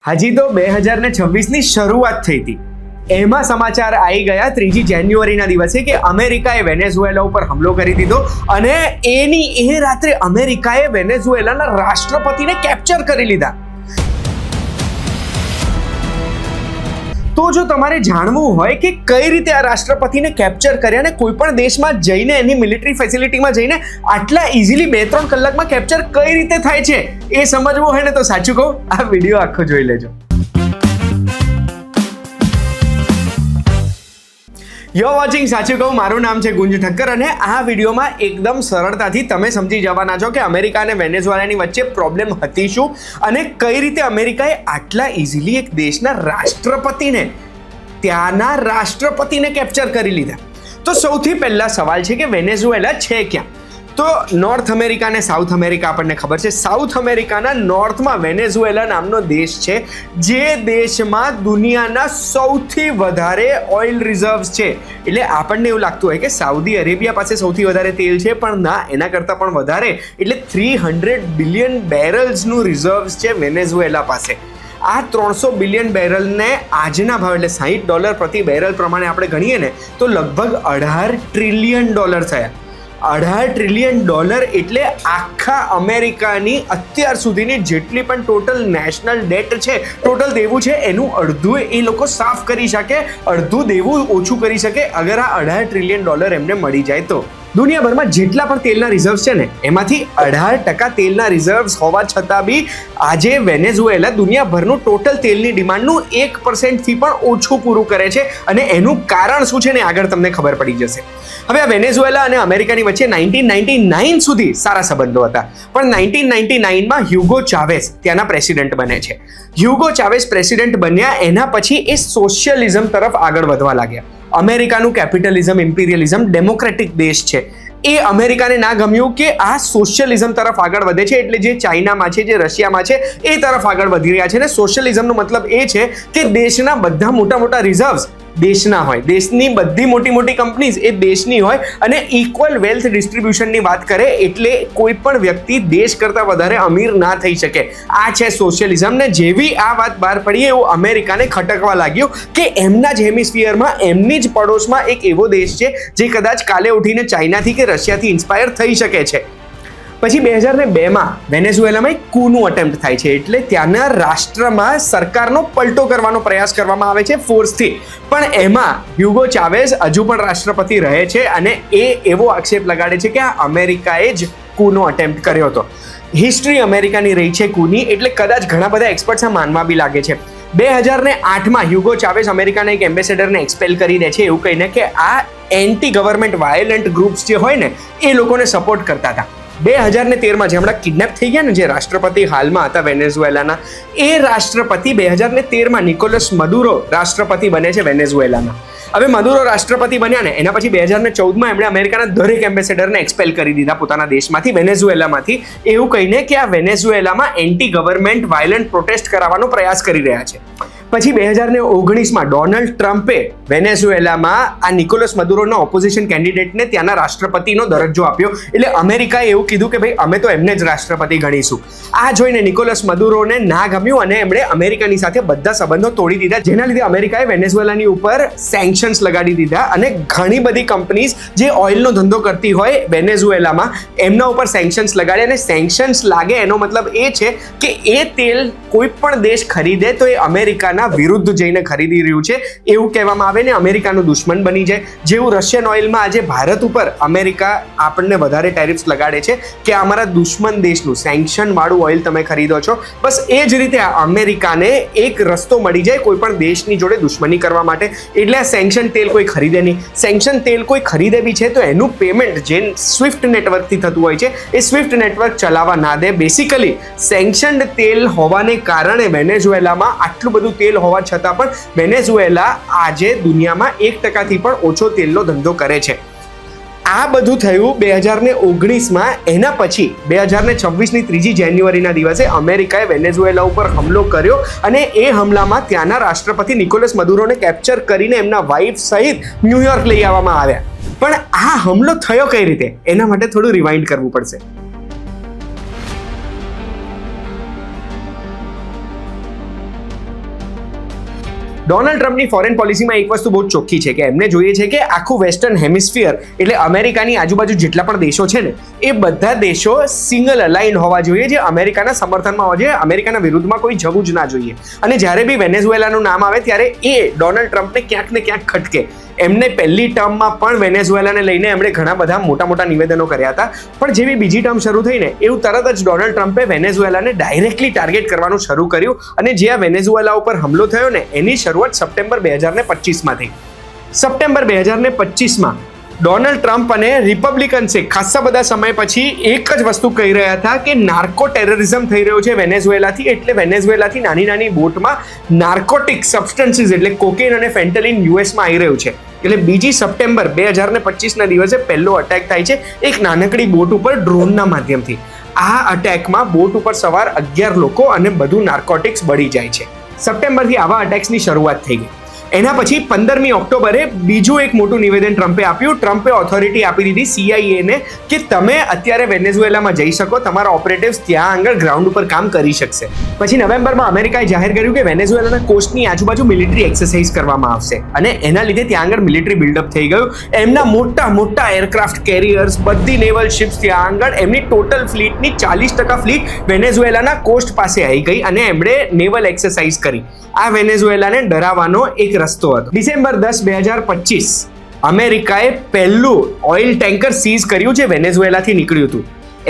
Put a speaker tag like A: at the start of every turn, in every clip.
A: હજી તો 2026ની શરૂઆત થઈ હતી. એમાં સમાચાર આવી ગયા 3 જાન્યુઆરીના દિવસે કે અમેરિકાએ વેનેઝુએલા ઉપર હુમલો કરી દીધો અને એ રાત્રે અમેરિકાએ વેનેઝુએલાના રાષ્ટ્રપતિને કેપ્ચર કરી લીધા. તો જો તમારે જાણવું હોય કે કઈ રીતે આ રાષ્ટ્રપતિને કેપ્ચર કર્યા અને કોઈ પણ દેશમાં જઈને એની મિલિટરી ફેસિલિટીમાં જઈને આટલા ઇઝીલી 2-3 કલાકમાં કેપ્ચર કઈ રીતે થાય છે એ સમજવું હોય ને તો સાચું કહું, આ વિડીયો આખો જોઈ લેજો. યો વોચિંગ સાચું કહું, મારું નામ છે ગુંજ ઠક્કર અને આ વિડીયોમાં એકદમ સરળતાથી તમે સમજી જવાના છો કે અમેરિકા અને વેનેઝુએલાની વચ્ચે પ્રોબ્લેમ હતી શું અને કઈ રીતે અમેરિકાએ આટલા ઇઝીલી એક દેશના રાષ્ટ્રપતિને કેપ્ચર કરી લીધા. તો સૌથી પહેલા સવાલ છે કે વેનેઝુએલા છે ક્યાં? તો નોર્થ અમેરિકા અને સાઉથ અમેરિકા આપણને ખબર છે. સાઉથ અમેરિકાના નોર્થમાં વેનેઝુએલા નામનો દેશ છે, જે દેશમાં દુનિયાના સૌથી વધારે ઓઇલ રિઝર્વ્સ છે. એટલે આપણને એવું લાગતું હોય કે સાઉદી અરેબિયા પાસે સૌથી વધારે તેલ છે, પણ ના, એના કરતાં પણ વધારે, એટલે 300 બિલિયન બેરલ્સનું રિઝર્વ્સ છે વેનેઝુએલા પાસે. આ 300 બિલિયન બેરલને આજના ભાવ એટલે $60 પ્રતિ બેરલ પ્રમાણે આપણે ગણીએ ને તો લગભગ $18 ટ્રિલિયન થયા. $18 ટ્રિલિયન એટલે આખા અમેરિકાની અત્યાર સુધીની જેટલી પણ ટોટલ નેશનલ ડેટ છે, ટોટલ દેવું છે, એનું અડધું એ લોકો સાફ કરી શકે, અડધું દેવું ઓછું કરી શકે અગર આ $18 ટ્રિલિયન એમને મળી જાય તો. દુનિયાભરમાં જેટલા પણ તેલના રિઝર્વ્સ છે ને એમાંથી 18% તેલના રિઝર્વ્સ હોવા છતાં બી આજે વેનેઝુએલા દુનિયાભરનું ટોટલ તેલની ડિમાન્ડનું 1% થી પણ ઓછું પૂરું કરે છે અને એનું કારણ શું છે ને આગળ તમને ખબર પડી જશે. હવે આ વેનેઝુએલા અને અમેરિકાની વચ્ચે 1999 સુધી સારા સંબંધો હતા, પણ 1999માં હ્યુગો ચાવેઝ ત્યાંના પ્રેસિડેન્ટ બને છે. હ્યુગો ચાવેઝ પ્રેસિડેન્ટ બન્યા એના પછી એ સોશિયલિઝમ તરફ આગળ વધવા લાગ્યા. અમેરિકાનું કેપિટલિઝમ, ઇમ્પિરિયલિઝમ, ડેમોક્રેટિક દેશ છે. એ અમેરિકાને ના ગમ્યું કે આ સોશિયલિઝમ તરફ આગળ વધે છે, એટલે જે ચાઇનામાં છે, જે રશિયામાં છે, એ તરફ આગળ વધી રહ્યા છે. અને સોશિયલિઝમનો મતલબ એ છે કે દેશના બધા મોટા રીઝર્વ્સ દેશના હોય, દેશની બધી મોટી કંપનીઝ એ દેશની હોય અને ઇક્વલ વેલ્થ ડિસ્ટ્રીબ્યુશનની વાત કરે, એટલે કોઈ પણ વ્યક્તિ દેશ કરતાં વધારે અમીર ના થઈ શકે. આ છે સોશિયલિઝમ. ને જેવી આ વાત બહાર પડી એવું અમેરિકાને ખટકવા લાગ્યું કે એમના જ હેમિસ્ફિયરમાં, એમની જ પડોશમાં એક એવો દેશ છે જે કદાચ કાલે ઉઠીને ચાઇનાથી કે રશિયાથી ઇન્સ્પાયર થઈ શકે છે. પછી 2002માં વેનેઝુએલામાં એક કૂનું અટેમ્પ્ટ થાય છે, એટલે ત્યાંના રાષ્ટ્રમાં સરકારનો પલટો કરવાનો પ્રયાસ કરવામાં આવે છે ફોર્સથી. પણ એમાં હ્યુગો ચાવેઝ હજુ પણ રાષ્ટ્રપતિ રહે છે અને એ એવો આક્ષેપ લગાડે છે કે આ અમેરિકાએ જ કૂનો અટેમ્પ્ટ કર્યો હતો. હિસ્ટ્રી અમેરિકાની રહી છે કૂની, એટલે કદાચ ઘણા બધા એક્સપર્ટ્સ આ માનવા બી લાગે છે. 2008માં હ્યુગો ચાવેઝ અમેરિકાના એક એમ્બેસેડરને એક્સપેલ કરી દે છે, એવું કહીને કે આ એન્ટી ગવર્મેન્ટ વાયોલન્ટ ગ્રુપ્સ જે હોય ને એ લોકોને સપોર્ટ કરતા હતા. 2013માં જે હમણાં કિડનેપ થઈ ગયા ને, જે રાષ્ટ્રપતિ હાલમાં હતા વેનેઝુએલાના, એ રાષ્ટ્રપતિ 2013માં નિકોલસ મદુરો રાષ્ટ્રપતિ બને છે વેનેઝુએલાના. હવે મદુરો રાષ્ટ્રપતિ બન્યા ને એના પછી 2014માં એમણે અમેરિકાના દરેક એમ્બેસેડરને એક્સપેલ કરી દીધા પોતાના દેશમાંથી, વેનેઝુએલામાંથી, એવું કહીને કે આ વેનેઝુએલામાં એન્ટી ગવર્મેન્ટ વાયોલન્ટ પ્રોટેસ્ટ કરાવવાનો પ્રયાસ કરી રહ્યા છે. પછી 2019માં ડોનાલ્ડ ટ્રમ્પે વેનેઝુએલામાં આ નિકોલસ મદુરોના ઓપોઝિશન કેન્ડિડેટને ત્યાંના રાષ્ટ્રપતિનો દરજ્જો આપ્યો. એટલે અમેરિકાએ એવું કીધું કે ભાઈ અમે તો એમને જ રાષ્ટ્રપતિ ગણીશું. આ જોઈને નિકોલસ મદુરોને ના ગમ્યું અને એમણે અમેરિકાની સાથે બધા સંબંધો તોડી દીધા, જેના લીધે અમેરિકાએ વેનેઝુએલાની ઉપર સેન્કશન્સ લગાડી દીધા અને ઘણી બધી કંપનીઝ જે ઓઇલનો ધંધો કરતી હોય વેનેઝુએલામાં એમના ઉપર સેન્કશન્સ લગાડે. અને સેન્કશન્સ લાગે એનો મતલબ એ છે કે એ તેલ કોઈ પણ દેશ ખરીદે તો એ અમેરિકાના વિરુદ્ધ જઈને ખરીદી રહ્યું છે એવું કહેવામાં આવે ને અમેરિકાનો દુશ્મન બની જાય. જેવું રશિયન ઓઇલમાં આજે ભારત ઉપર અમેરિકા આપણને વધારે ટેરિફ્સ લગાડે છે કે અમારા દુશ્મન દેશનું સેન્કશન વાળું ઓઇલ તમે ખરીદો છો, બસ એ જ રીતે અમેરિકાને એક રસ્તો મળી જાય કોઈ પણ દેશની જોડે દુશ્મની કરવા માટે. એટલે આ સેન્કશન તેલ કોઈ ખરીદે નહીં. સેન્કશન તેલ કોઈ ખરીદે બી છે તો એનું પેમેન્ટ જે સ્વિફ્ટ નેટવર્કથી થતું હોય છે એ સ્વિફ્ટ નેટવર્ક ચલાવવા ના દે. બેસિકલી સેન્કશન્ડ તેલ હોવાને કારણે વેનેઝુએલામાં આટલું બધું તેલ હોવા છતાં પણ વેનેઝુએલા આજે દુનિયામાં 1% પણ ઓછો તેલનો ધંધો કરે છે. આ બધું થયું 2019માં. એના પછી 2026ની 3 જાન્યુઆરીના દિવસે અમેરિકાએ વેનેઝુએલા ઉપર હુમલો કર્યો અને એ હુમલામાં ત્યાંના રાષ્ટ્રપતિ નિકોલસ મદુરોને કેપ્ચર કરીને એમના વાઇફ સહિત ન્યુયોર્ક લઈ આવવામાં આવ્યા. પણ આ હુમલો થયો કઈ રીતે એના માટે થોડું રિવાઇન્ડ કરવું પડશે. ડોનાલ્ડ ટ્રમ્પની ફોરેન પોલિસીમાં એક વસ્તુ બહુ ચોખ્ખી છે કે એમને જોઈએ છે કે આખું વેસ્ટર્ન હેમિસ્ફિયર એટલે અમેરિકાની આજુબાજુ જેટલા પણ દેશો છે ને એ બધા દેશો સિંગલ અલાઇન હોવા જોઈએ, જે અમેરિકાના સમર્થનમાં હોવા જોઈએ, અમેરિકાના વિરુદ્ધમાં કોઈ જવું જ ના જોઈએ. અને જ્યારે બી વેનેઝુએલાનું નામ આવે ત્યારે એ ડોનાલ્ડ ટ્રમ્પને ક્યાંક ને ક્યાંક ખટકે. એમને પહેલી ટર્મમાં પણ વેનેઝુએલાને લઈને એમણે ઘણા બધા મોટા નિવેદનો કર્યા હતા, પણ જેવી બીજી ટર્મ શરૂ થઈને એવું તરત જ ડોનાલ્ડ ટ્રમ્પે વેનેઝુએલાને ડાયરેક્ટલી ટાર્ગેટ કરવાનું શરૂ કર્યું અને જે આ વેનેઝુએલા ઉપર હુમલો થયો ને એની શરૂઆત સપ્ટેમ્બર 2025માં થઈ. સપ્ટેમ્બર 2025માં ડોનાલ્ડ ટ્રમ્પ અને રિપબ્લિકન્સે ખાસા બધા સમય પછી એક જ વસ્તુ કહી રહ્યા હતા કે નાર્કો ટેરરિઝમ થઈ રહ્યો છે વેનેઝુએલાથી, એટલે વેનેઝુએલાથી નાની બોટમાં નાર્કોટિક સબસ્ટન્સીસ એટલે કોકેન અને ફેન્ટેલિન યુએસમાં આવી રહ્યું છે. એટલે 2 સપ્ટેમ્બર 2025ના દિવસે પહેલો અટેક થાય છે એક નાનકડી બોટ ઉપર ડ્રોનના માધ્યમથી. આ અટેકમાં બોટ ઉપર સવાર 11 લોકો અને બધું નાર્કોટિક્સ બળી જાય છે. સપ્ટેમ્બરથી આવા અટેક્સની શરૂઆત થઈ ગઈ. એના પછી 15મી ઓક્ટોબરે બીજું એક મોટું નિવેદન ટ્રમ્પે આપ્યું. ટ્રમ્પે ઓથોરિટી આપી દીધી CIA ને કે તમે અત્યારે વેનેઝુએલામાં જઈ શકો, તમારા ઓપરેટિવ્સ ત્યાં આગળ ગ્રાઉન્ડ ઉપર કામ કરી શકશે. પછી નવેમ્બરમાં અમેરિકાએ જાહેર કર્યું કે વેનેઝુએલાના કોસ્ટની આજુબાજુ મિલિટરી એક્સરસાઇઝ કરવામાં આવશે અને એના લીધે ત્યાં આગળ મિલિટરી બિલ્ડઅપ થઈ ગયું. એમના મોટા એરક્રાફ્ટ કેરિયર્સ, બધી નેવલ શિપ્સ ત્યાં આગળ, એમની ટોટલ ફ્લીટની 40% ફ્લીટ વેનેઝુએલાના કોસ્ટ પાસે આવી ગઈ અને એમણે નેવલ એક્સરસાઇઝ કરી. આ વેનેઝુએલાને ડરાવવાનો એક રસ્તો હતો. ડિસેમ્બર 10, 2025 અમેરિકાએ પહેલું ઓઇલ ટેન્કર સીઝ કર્યું જે વેનેઝુએલાથી નીકળ્યું હતું.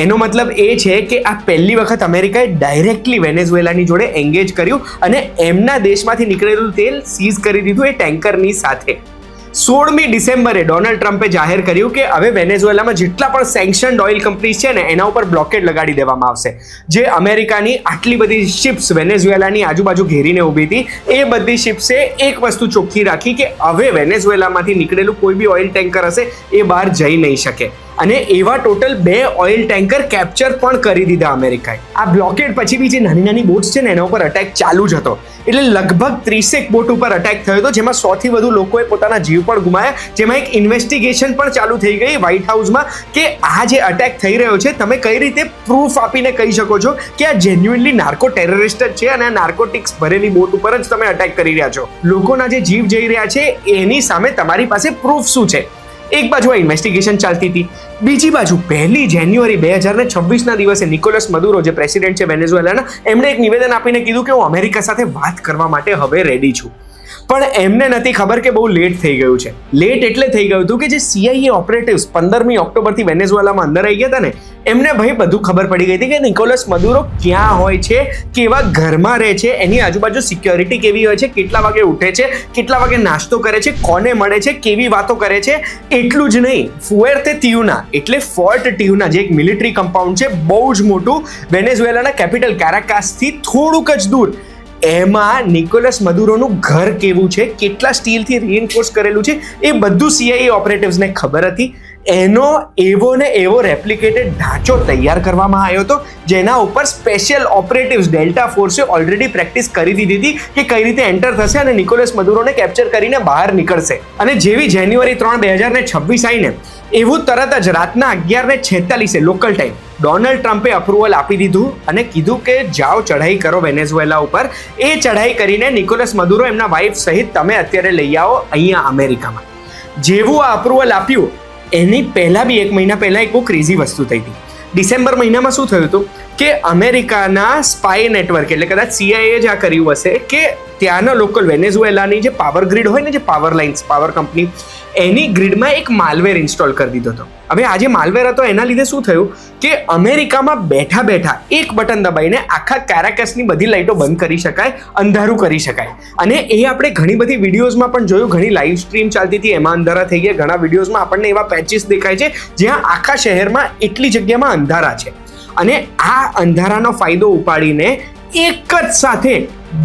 A: એનો મતલબ એ છે કે આ પહેલી વખત અમેરિકાએ ડાયરેક્ટલી વેનેઝુએલાની જોડે એન્ગેજ કર્યું અને એમના દેશમાંથી નીકળેલું તેલ સીઝ કરી દીધું એ ટેન્કરની સાથે. 16મી ડિસેમ્બરે ડોનાલ્ડ ટ્રમ્પે જાહેર કર્યું કે હવે વેનેઝુએલામાં જેટલા પણ સેન્કશન્ડ ઓઇલ કંપનીઝ છે ને એના ઉપર બ્લોકેડ લગાડી દેવામાં આવશે. જે અમેરિકાની આટલી બધી શિપ્સ વેનેઝુએલાની આજુબાજુ ઘેરીને ઊભી હતી એ બધી શિપ્સે એક વસ્તુ ચોખ્ખી રાખી કે હવે વેનેઝુએલામાંથી નીકળેલું કોઈ બી ઓઇલ ટેન્કર હશે એ બહાર જઈ નહીં શકે. અને એવા ટોટલ 2 ઓઇલ ટેન્કર કેપ્ચર પણ કરી દીધા અમેરિકાએ. આ બ્લોકેડ પછી બી જે નાની બોટ્સ છે ને એના ઉપર અટેક ચાલુ જ હતો. એટલે લગભગ 30 બોટ ઉપર અટેક થયો હતો, જેમાં 100થી વધુ લોકોએ પોતાના જીવ પણ ગુમાયા. જેમાં એક ઇન્વેસ્ટિગેશન પણ ચાલુ થઈ ગઈ વ્હાઇટ હાઉસમાં કે આ જે અટેક થઈ રહ્યો છે તમે કઈ રીતે પ્રૂફ આપીને કહી શકો છો કે આ જેન્યુઇનલી નાર્કો ટેરરિસ્ટ જ છે અને આ નાર્કોટિક્સ ભરેલી બોટ ઉપર જ તમે અટેક કરી રહ્યા છો. લોકોના જે જીવ જઈ રહ્યા છે એની સામે તમારી પાસે પ્રૂફ શું છે? એક બાજુ આ ઇન્વેસ્ટિગેશન ચાલતી હતી, બીજી બાજુ 1 જાન્યુઆરી 2026ના દિવસે નિકોલસ મદુરો જે પ્રેસિડેન્ટ છે વેનેઝુએલાના, એમણે એક નિવેદન આપીને કીધું કે હું અમેરિકા સાથે વાત કરવા માટે હવે રેડી છું. પણ એમને નથી ખબર કે બહુ લેટ થઈ ગયું છે. લેટ એટલે થઈ ગયું હતું કે જે CIA ઓપરેટિવ્સ 15મી ઓક્ટોબરથી વેનેઝુએલામાં અંદર આવી ગયા હતા ને એમને ભાઈ બધું ખબર પડી ગઈ હતી કે નિકોલસ મદુરો ક્યાં હોય છે, કેવા ઘરમાં રહે છે, એની આજુબાજુ સિક્યોરિટી કેવી હોય છે, કેટલા વાગે ઉઠે છે, કેટલા વાગે નાસ્તો કરે છે, કોને મળે છે, કેવી વાતો કરે છે. એટલું જ નહીં, ફુએર્તે ટિયુના એટલે ફોર્ટ ટિયુના જે એક મિલિટરી કમ્પાઉન્ડ છે બહુ જ મોટું વેનેઝુએલાના કેપિટલ કારાકાસથી થોડુંક જ દૂર, એમાં નિકોલસ મદુરોનું ઘર કેવું છે, કેટલા સ્ટીલથી રીઇન્ફોર્સ કરેલું છે એ બધું CIA ઓપરેટિવ્સને ખબર હતી. એનો એવો ને એવો રેપ્લિકેટેડ ઢાંચો તૈયાર કરવામાં આવ્યો હતો જેના ઉપર special operatives delta ફોર્સે already practice કરી દીધી હતી કે કઈ રીતે એન્ટર થશે અને નિકોલસ મદુરોને કેપ્ચર કરીને બહાર નીકળશે. અને જેવી જાન્યુઆરી 3, 2026 આવીને એવું તરત જ રાતના 11:46 લોકલ ટાઈમ ડોનાલ્ડ ટ્રમ્પે અપ્રુવલ આપી દીધું અને કીધું કે જાઓ ચઢાઈ કરો વેનેઝુએલા ઉપર. એ ચઢાઈ કરીને નિકોલસ મદુરો એમના વાઇફ સહિત તમે અત્યારે લઈ આવો અહીંયા અમેરિકામાં. જેવું આ અપ્રુવલ આપ્યું એની પહેલા બી 1 મહિના પહેલા એક બહુ ક્રેઝી વસ્તુ થઈ હતી. ડિસેમ્બર મહિનામાં શું થયું હતું કે અમેરિકાના સ્પાય નેટવર્ક એટલે કદાચ CIA જ આ કર્યું હશે કે ત્યાંના લોકલ વેનેઝુએલાની જે પાવર ગ્રીડ હોય ને, જે પાવર લાઇન્સ, પાવર કંપની, એની ગ્રીડમાં એક માલવેર ઇન્સ્ટોલ કરી દીધો હતો. હવે આ જે માલવેર હતો એના લીધે શું થયું કે અમેરિકામાં બેઠા એક બટન દબાઈને આખા કારાકસની બધી લાઇટો બંધ કરી શકાય, અંધારું કરી શકાય. અને એ આપણે ઘણી બધી વિડીયોઝમાં પણ જોયું, ઘણી લાઈવ સ્ટ્રીમ ચાલતી હતી એમાં અંધારા થઈ ગયા. ઘણા વિડીયોઝમાં આપણને એવા પેચીસ દેખાય છે જ્યાં આખા શહેરમાં એટલી જગ્યામાં અંધારા છે. અને આ અંધારાનો ફાયદો ઉપાડીને એક જ સાથે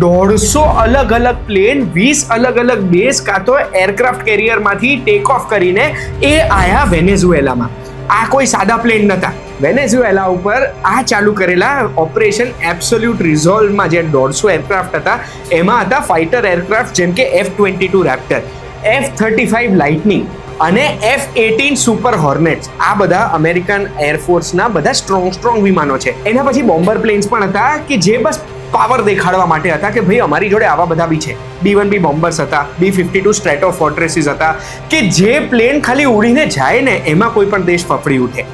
A: 150 અલગ પ્લેન 20 અલગ બેઝ કાં તો એરક્રાફ્ટ કેરિયરમાંથી ટેક ઓફ કરીને એ આયા વેનેઝુએલામાં. આ કોઈ સાદા પ્લેન નતા. વેનેઝુએલા ઉપર આ ચાલુ કરેલા ઓપરેશન એબ્સોલ્યુટ રિઝોલ્વમાં જે 150 એરક્રાફ્ટ હતા એમાં હતા ફાઇટર એરક્રાફ્ટ જેમ કે F-22 રેપ્ટર, F-35 લાઇટનિંગ અને F-18 સુપર હોર્નેટ્સ. આ બધા અમેરિકન એરફોર્સના બધા સ્ટ્રોંગ વિમાનો છે. એના પછી બોમ્બર પ્લેન્સ પણ હતા કે જે બસ પાવર દેખાડવા માટે હતા કે ભાઈ અમારી જોડે આવા બધા બી છે. B-1B બોમ્બર્સ હતા, B-52 સ્ટ્રેટોફોર્ટ્રેસીસ હતા કે જે પ્લેન ખાલી ઉડીને જાય ને એમાં કોઈ પણ દેશ ફફડી ઉઠે.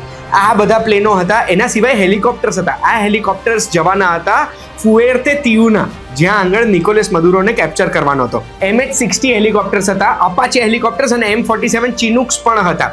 A: આ બધા પ્લેનો હતા. એના સિવાય હેલિકોપ્ટર્સ હતા. આ હેલિકોપ્ટર્સ જવાના હતા ફુએર્તે તિયુના, જ્યાં આગળ નિકોલસ મદુરોને કેપ્ચર કરવાનો હતો. MH-60 હેલિકોપ્ટર્સ હતા, અપાચે હેલિકોપ્ટર્સ અને M47 ચિનુક્સ પણ હતા.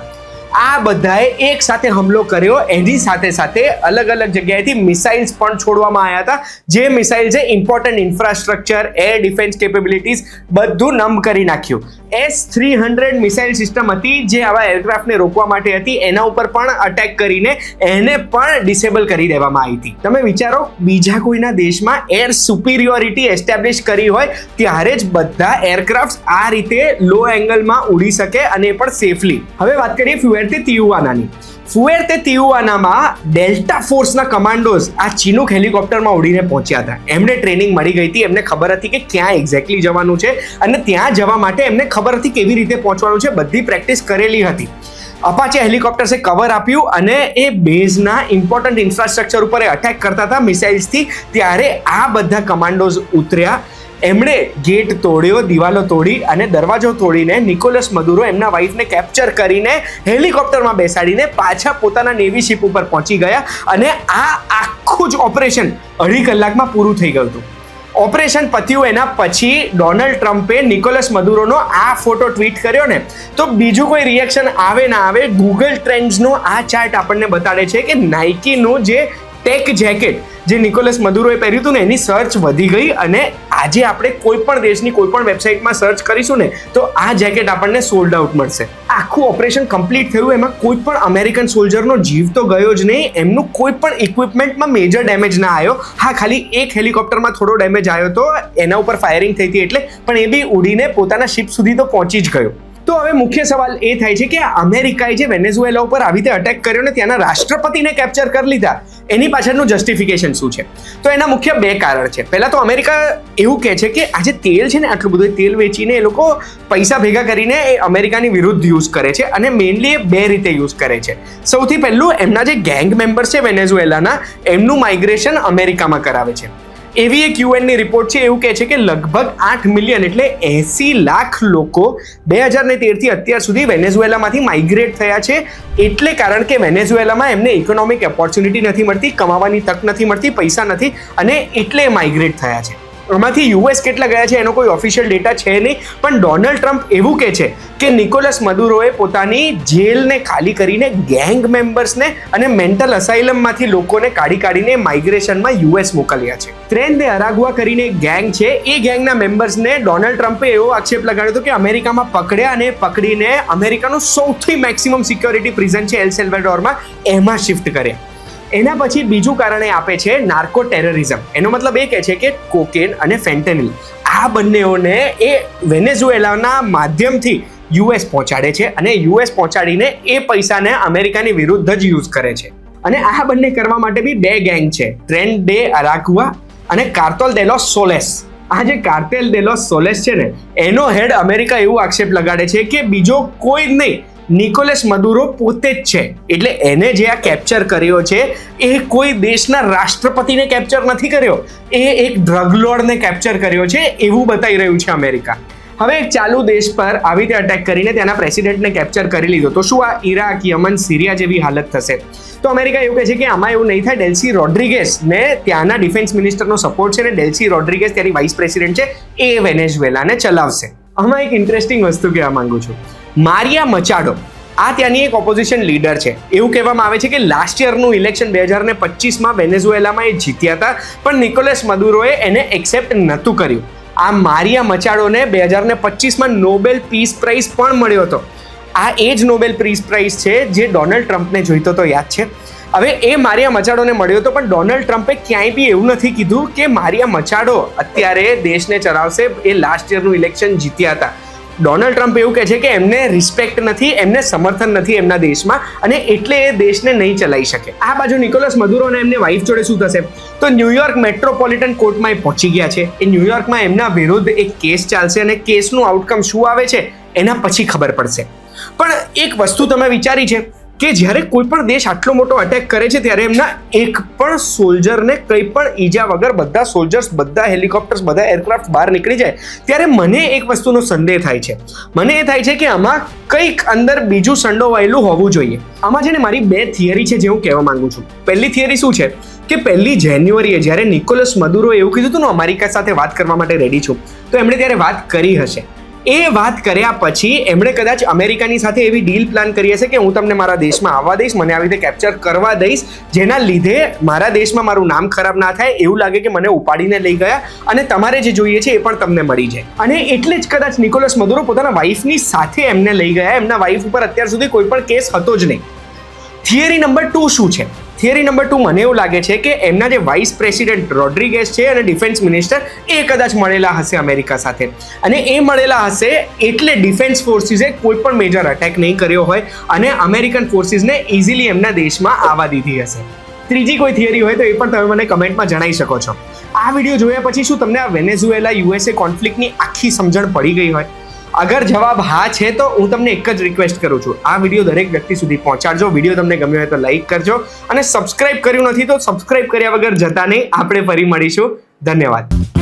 A: આ બધાએ એક સાથે હુમલો કર્યો. એની સાથે સાથે અલગ અલગ જગ્યાએથી મિસાઇલ્સ પણ છોડવામાં આવ્યા હતા. જે મિસાઇલ છે important infrastructure, air defence capabilities બધું નમ કરી નાખ્યું. S-300 મિસાઇલ સિસ્ટમ હતી જે આવા એરક્રાફ્ટને રોકવા માટે હતી. એના ઉપર પણ અટેક કરીને એને પણ ડિસેબલ કરી દેવામાં આવી હતી. તમે વિચારો, બીજા કોઈના દેશમાં એર સુપિરિયોરિટી એસ્ટેબ્લિશ કરી હોય ત્યારે જ બધા એરક્રાફ્ટ આ રીતે લો એંગલમાં ઉડી શકે અને પણ સેફલી. હવે વાત કરીએ ફુએર્તે તિયુઆનાની. ફુએર્તે તિયુઆનામાં ડેલ્ટા ફોર્સના કમાન્ડોઝ આ ચિનુક હેલિકોપ્ટરમાં ઉડીને પહોંચ્યા હતા. એમને ટ્રેનિંગ મળી ગઈ હતી. એમને ખબર હતી કે ક્યાં એક્ઝેક્ટલી જવાનું છે અને ત્યાં જવા માટે એમને ખબર હતી કેવી રીતે પહોંચવાનું છે. બધી પ્રેક્ટિસ કરેલી હતી. અપાચે હેલિકોપ્ટર્સે કવર આપ્યું અને એ બેઝના ઇમ્પોર્ટન્ટ ઇન્ફ્રાસ્ટ્રક્ચર ઉપર અટેક કરતા હતા મિસાઇલ્સથી. ત્યારે આ બધા કમાન્ડોઝ ઉતર્યા. એમણે ગેટ તોડ્યો, દિવાલો તોડી અને દરવાજો તોડીને નિકોલસ મદુરો એમના વાઈફને કેપ્ચર કરીને હેલિકોપ્ટરમાં બેસાડીને પાછા પોતાના નેવી શિપ ઉપર પહોંચી ગયા અને આ આખું જ ઓપરેશન 2.5 કલાકમાં પૂરું થઈ ગયું હતું. ઓપરેશન પત્યું એના પછી ડોનાલ્ડ ટ્રમ્પે નિકોલસ મદુરોનો આ ફોટો ટ્વીટ કર્યો ને તો બીજું કોઈ રિએક્શન આવે ના આવે, ગૂગલ ટ્રેન્ડ્સનો આ ચાર્ટ આપણને બતાડે છે કે નાઇકીનું જે ટેક જેકેટ જે નિકોલસ મદુરોએ પહેર્યું હતું ને એની સર્ચ વધી ગઈ અને આજે આપણે કોઈ પણ દેશની કોઈ પણ વેબસાઇટમાં સર્ચ કરીશું ને તો આ જેકેટ આપણને સોલ્ડ આઉટ મળશે. આખું ઓપરેશન કમ્પ્લીટ થયું. એમાં કોઈ પણ અમેરિકન સોલ્જરનો જીવ તો ગયો જ નહીં. એમનું કોઈ પણ ઇક્વિપમેન્ટમાં મેજર ડેમેજ ના આવ્યો. હા, ખાલી એક હેલિકોપ્ટરમાં થોડો ડેમેજ આવ્યો તો એના ઉપર ફાયરિંગ થઈ હતી એટલે, પણ એ બી ઉડીને પોતાના શિપ સુધી તો પહોંચી જ ગયો. તો હવે મુખ્ય સવાલ એ થાય છે કે અમેરિકાએ જે વેનેઝુએલા ઉપર આવી રીતે અટેક કર્યો ને ત્યાંના રાષ્ટ્રપતિને કેપ્ચર કરી લીધા, એની પાછળનું જસ્ટિફિકેશન શું છે? તો એના મુખ્ય 2 કારણ છે. પહેલા તો અમેરિકા એવું કહે છે કે આ જે તેલ છે ને, આટલું બધું તેલ વેચીને એ લોકો પૈસા ભેગા કરીને એ અમેરિકાની વિરુદ્ધ યુઝ કરે છે અને મેઇનલી એ 2 રીતે યુઝ કરે છે. સૌથી પહેલું, એમના જે ગેંગ મેમ્બર્સ છે વેનેઝુએલાના, એમનું માઇગ્રેશન અમેરિકામાં કરાવે છે. એવી એક યુએનની રિપોર્ટ છે, એવું કહે છે કે લગભગ 8 મિલિયન એટલે 80 લાખ લોકો 2013થી અત્યાર સુધી વેનેઝુએલામાંથી માઇગ્રેટ થયા છે. એટલે કારણ કે વેનેઝુએલામાં એમને ઇકોનોમિક ઓપોર્ચ્યુનિટી નથી મળતી, કમાવાની તક નથી મળતી, પૈસા નથી અને એટલે માઇગ્રેટ થયા છે. એમાંથી યુએસ કેટલા ગયા છે એનો કોઈ ઓફિશિયલ ડેટા છે નહીં, પણ ડોનાલ્ડ ટ્રમ્પ એવું કહે છે કે નિકોલસ મદુરોએ પોતાની જેલને ખાલી કરીને ગેંગ મેમ્બર્સને અને મેન્ટલ અસાઇલમમાંથી લોકોને કાઢીને માઇગ્રેશનમાં યુએસ મોકલ્યા છે. ટ્રેન દે અરાગુઆ કરીને એક ગેંગ છે. એ ગેંગના મેમ્બર્સને ડોનાલ્ડ ટ્રમ્પે એવો આક્ષેપ લગાડ્યો હતો કે અમેરિકામાં પકડ્યા અને પકડીને અમેરિકાનું સૌથી મેક્સિમમ સિક્યોરિટી પ્રિઝન છે એલ સેલ્વાડોરમાં, એમાં શિફ્ટ કર્યા. એના પછી બીજું કારણ એ આપે છે નાર્કો ટેરરિઝમ. એનો મતલબ એ કહે છે કે કોકેન અને ફેન્ટેનિલ આ બંનેઓને એ વેનેઝુએલાના માધ્યમથી યુએસ પહોંચાડે છે અને યુએસ પહોંચાડીને એ પૈસાને અમેરિકાની વિરુદ્ધ જ યુઝ કરે છે. અને આ બંને કરવા માટે બી 2 ગેંગ છે, ટ્રેન ડે અરાગુઆ અને કાર્ટેલ ડે લોસ સોલેસ. આ જે કાર્ટેલ ડે લોસ સોલેસ છે ને એનો હેડ અમેરિકા એવું આક્ષેપ લગાડે છે કે બીજો કોઈ જ નહીં, નિકોલસ મદુરો પોતે જ છે. એટલે એને જે આ કેપ્ચર કર્યો છે એ કોઈ દેશના રાષ્ટ્રપતિને કેપ્ચર નથી કર્યો, એ એક ડ્રગ લોર્ડને કેપ્ચર કર્યો છે એવું બતાવી રહ્યું છે અમેરિકા. હવે એક ચાલુ દેશ પર આવી રીતે અટેક કરીને તેના પ્રેસિડેન્ટને કેપ્ચર કરી લીધો તો શું આ ઈરાક, યમન, સિરિયા જેવી હાલત થશે? તો અમેરિકા એવું કહે છે કે આમાં એવું નહીં થાય. ડેલ્સી રોડ્રિગેઝ ને ત્યાંના ડિફેન્સ મિનિસ્ટરનો સપોર્ટ છે ને ડેલ્સી રોડ્રિગેઝ ત્યાંની વાઇસ પ્રેસિડેન્ટ છે, એ વેનેઝુએલાને ચલાવશે. આમાં એક ઇન્ટરેસ્ટિંગ વસ્તુ કહેવા માંગુ છું. મારિયા મચાડો આ ત્યાંની એક ઓપોઝિશન લીડર છે. એવું કહેવામાં આવે છે કે લાસ્ટ યરનું ઇલેક્શન 2025માં વેનેઝુએલામાં એ જીત્યા હતા, પણ નિકોલસ મદુરોએ એને એક્સેપ્ટ નહોતું કર્યું. આ મારિયા મચાડોને 2025માં નોબેલ પીસ પ્રાઇઝ પણ મળ્યો હતો. આ એ જ નોબેલ પીસ પ્રાઇઝ છે જે ડોનાલ્ડ ટ્રમ્પને જોઈતો તો, યાદ છે? હવે એ મારિયા મચાડોને મળ્યો હતો, પણ ડોનાલ્ડ ટ્રમ્પે ક્યાંય બી એવું નથી કીધું કે મારિયા મચાડો અત્યારે દેશને ચલાવશે. એ લાસ્ટ યરનું ઇલેક્શન જીત્યા હતા. ડોનાલ્ડ ટ્રમ્પ એવું કહે છે કે એમને રિસ્પેક્ટ નથી, એમને સમર્થન નથી એમના દેશમાં અને એટલે એ દેશને નહીં ચલાવી શકે. આ બાજુ નિકોલસ મદુરો અને એમની વાઇફ જોડે શું થશે? તો ન્યુયોર્ક મેટ્રોપોલિટન કોર્ટમાં એ પહોંચી ગયા છે. એ ન્યુયોર્કમાં એમના વિરુદ્ધ એક કેસ ચાલશે અને કેસનું આઉટકમ શું આવે છે એના પછી ખબર પડશે. પણ એક વસ્તુ તમે વિચારી છે કે જ્યારે કોઈ પણ દેશ આટલો મોટો અટેક કરે છે ત્યારે એમના એક પણ સોલ્જરને કંઈ પણ ઈજા વગર બધા સોલ્જર્સ, બધા હેલિકોપ્ટર્સ, બધા એરક્રાફ્ટ બહાર નીકળી જાય ત્યારે મને એક વસ્તુનો સંદેહ થાય છે. મને એ થાય છે કે આમાં કંઈક અંદર બીજું સંડોવાયેલું હોવું જોઈએ. આમાં છે ને મારી 2 થિયરી છે જે હું કહેવા માંગુ છું. પહેલી થિયરી શું છે કે 1 જાન્યુઆરીએ જ્યારે નિકોલસ મદુરો એવું કીધું હતું ને અમેરિકા સાથે વાત કરવા માટે રેડી છું, તો એમણે ત્યારે વાત કરી હશે. એ વાત કર્યા પછી એમણે કદાચ અમેરિકાની સાથે એવી ડીલ પ્લાન કરી હશે કે હું તમને મારા દેશમાં આવવા દઈશ, મને આવી રીતે કેપ્ચર કરવા દઈશ, જેના લીધે મારા દેશમાં મારું નામ ખરાબ ના થાય, એવું લાગે કે મને ઉપાડીને લઈ ગયા અને તમારે જે જોઈએ છે એ પણ તમને મળી જાય. અને એટલે જ કદાચ નિકોલસ મદુરો પોતાના વાઈફની સાથે એમને લઈ ગયા. એમના વાઈફ ઉપર અત્યાર સુધી કોઈ પણ કેસ હતો જ નહીં. થિયરી નંબર 2 શું છે? થિયરી નંબર 2 મને એવું લાગે છે કે એમના જે વાઇસ પ્રેસિડેન્ટ રોડ્રિગેઝ છે અને ડિફેન્સ મિનિસ્ટર એ કદાચ મળેલા હશે અમેરિકા સાથે, અને એ મળેલા હશે એટલે ડિફેન્સ ફોર્સિસે કોઈ પણ મેજર અટેક નહીં કર્યો હોય અને અમેરિકન ફોર્સિસને ઇઝીલી એમના દેશમાં આવવા દીધી હશે. ત્રીજી કોઈ થિયરી હોય તો એ પણ તમે મને કમેન્ટમાં જણાવી શકો છો. આ વિડીયો જોયા પછી શું તમને આ વેનેઝુએલા યુએસએ કોન્ફ્લિક્ટની આખી સમજણ પડી ગઈ હોય? અગર જવાબ હા છે તો હું તમને એક જ રિક્વેસ્ટ કરું છું, આ વિડીયો દરેક વ્યક્તિ સુધી પહોંચાડજો. વિડીયો તમને ગમ્યો હોય તો લાઈક કરજો અને સબસ્ક્રાઇબ કર્યું નથી તો સબસ્ક્રાઇબ કર્યા વગર જતા નહીં. આપણે ફરી મળીશું. ધન્યવાદ.